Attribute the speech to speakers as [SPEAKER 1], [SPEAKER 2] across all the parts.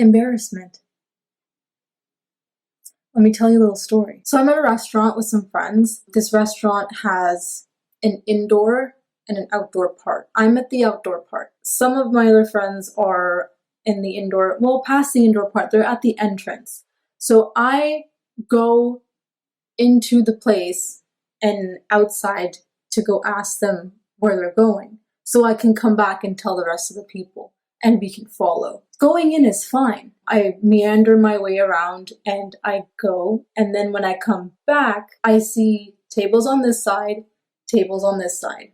[SPEAKER 1] Embarrassment. Let me tell you a little story. So I'm at a restaurant with some friends. This restaurant has an indoor and an outdoor part. I'm at the outdoor part. Some of my other friends are in the indoor, well, past the indoor part. They're at the entrance. So I go into the place and outside to go ask them where they're going, so I can come back and tell the rest of the people and we can follow. Going in is fine. I meander my way around and I go, and then when I come back, I see tables on this side, tables on this side,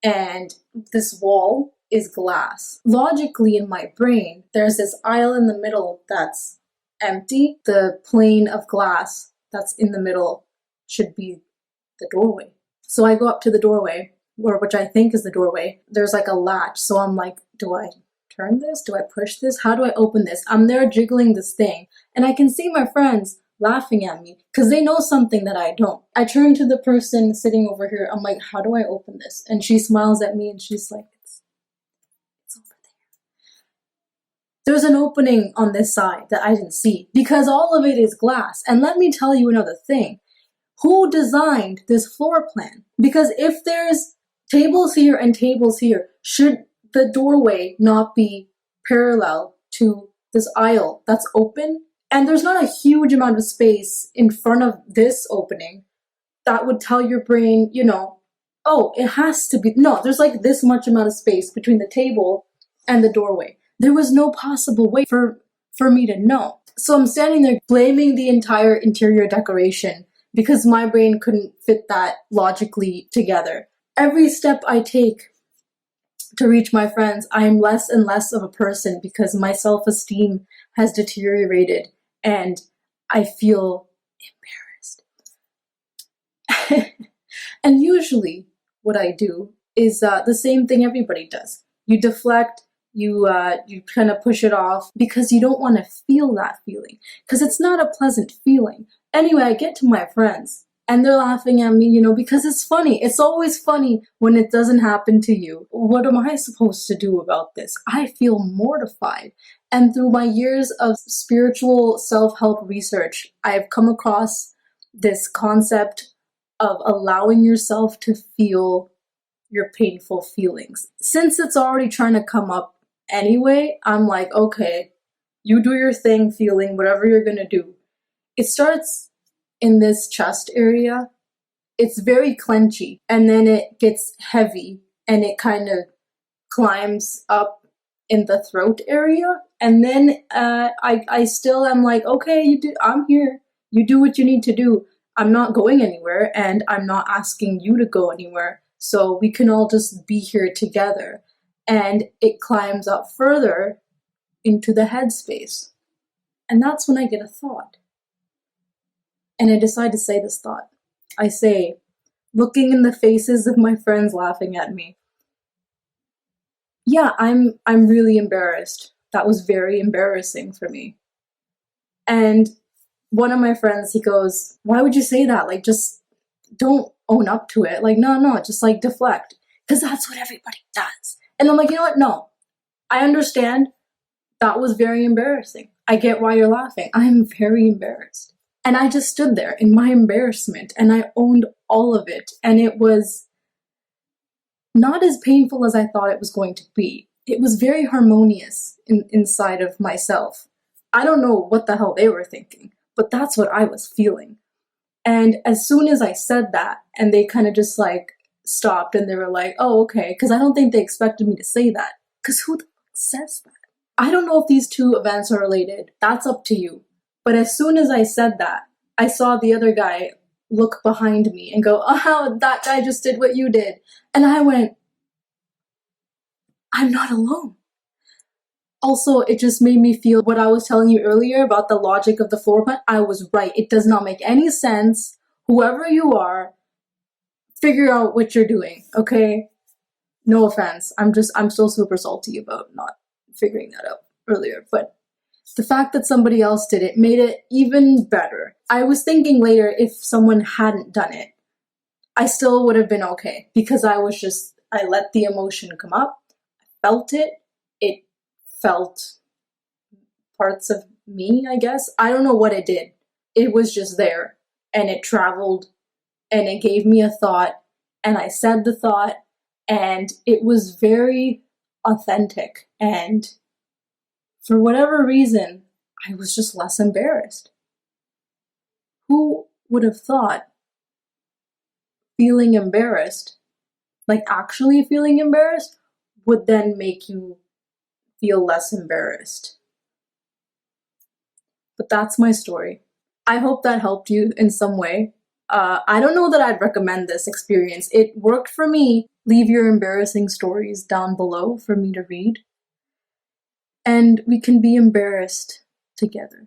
[SPEAKER 1] and this wall is glass. Logically, in my brain, there's this aisle in the middle that's empty. The plane of glass that's in the middle should be the doorway. So I go up to the doorway, or which I think is the doorway. There's like a latch. So I'm like, do I turn this? Do I push this? How do I open this? I'm there jiggling this thing. And I can see my friends laughing at me because they know something that I don't. I turn to the person sitting over here. I'm like, how do I open this? And she smiles at me and she's like, it's over there. There's an opening on this side that I didn't see because all of it is glass. And let me tell you another thing. Who designed this floor plan? Because if there's tables here and tables here, should the doorway not be parallel to this aisle that's open? And there's not a huge amount of space in front of this opening that would tell your brain, you know, oh, it has to be. No, there's like this much amount of space between the table and the doorway. There was no possible way for me to know. So I'm standing there blaming the entire interior decoration because my brain couldn't fit that logically together. Every step I take to reach my friends, I am less and less of a person because my self-esteem has deteriorated and I feel embarrassed. And usually what I do is the same thing everybody does. You deflect, you kind of push it off because you don't want to feel that feeling because it's not a pleasant feeling. Anyway, I get to my friends and they're laughing at me, you know, because it's funny. It's always funny when it doesn't happen to you. What am I supposed to do about this? I feel mortified. And through my years of spiritual self-help research, I've come across this concept of allowing yourself to feel your painful feelings. Since it's already trying to come up anyway, I'm like, okay, you do your thing, feeling whatever you're gonna do. It starts in this chest area. It's very clenchy, and then it gets heavy, and it kind of climbs up in the throat area. And then I still am like, okay, I'm here. You do what you need to do. I'm not going anywhere, and I'm not asking you to go anywhere. So we can all just be here together. And it climbs up further into the headspace. And that's when I get a thought. And I decide to say this thought. I say, looking in the faces of my friends laughing at me, yeah, I'm really embarrassed. That was very embarrassing for me. And one of my friends, he goes, why would you say that? Like, just don't own up to it. Like, no, just like deflect. Because that's what everybody does. And I'm like, you know what? No, I understand. That was very embarrassing. I get why you're laughing. I'm very embarrassed. And I just stood there in my embarrassment and I owned all of it. And it was not as painful as I thought it was going to be. It was very harmonious inside of myself. I don't know what the hell they were thinking, but that's what I was feeling. And as soon as I said that, and they kind of just like stopped and they were like, oh, okay. Because I don't think they expected me to say that. Because who the fuck says that? I don't know if these two events are related. That's up to you. But as soon as I said that, I saw the other guy look behind me and go, oh, that guy just did what you did. And I went, I'm not alone. Also, it just made me feel what I was telling you earlier about the logic of the floor plan. I was right. It does not make any sense. Whoever you are, figure out what you're doing, okay? No offense. I'm still super salty about not figuring that out earlier. But the fact that somebody else did it made it even better. I was thinking later, if someone hadn't done it, I still would have been okay because I let the emotion come up, I felt it felt parts of me, I guess. I don't know what it did. It was just there, and it traveled, and it gave me a thought, and I said the thought, and it was very authentic. And for whatever reason, I was just less embarrassed. Who would have thought feeling embarrassed, like actually feeling embarrassed, would then make you feel less embarrassed? But that's my story. I hope that helped you in some way. I don't know that I'd recommend this experience. It worked for me. Leave your embarrassing stories down below for me to read. And we can be embarrassed together.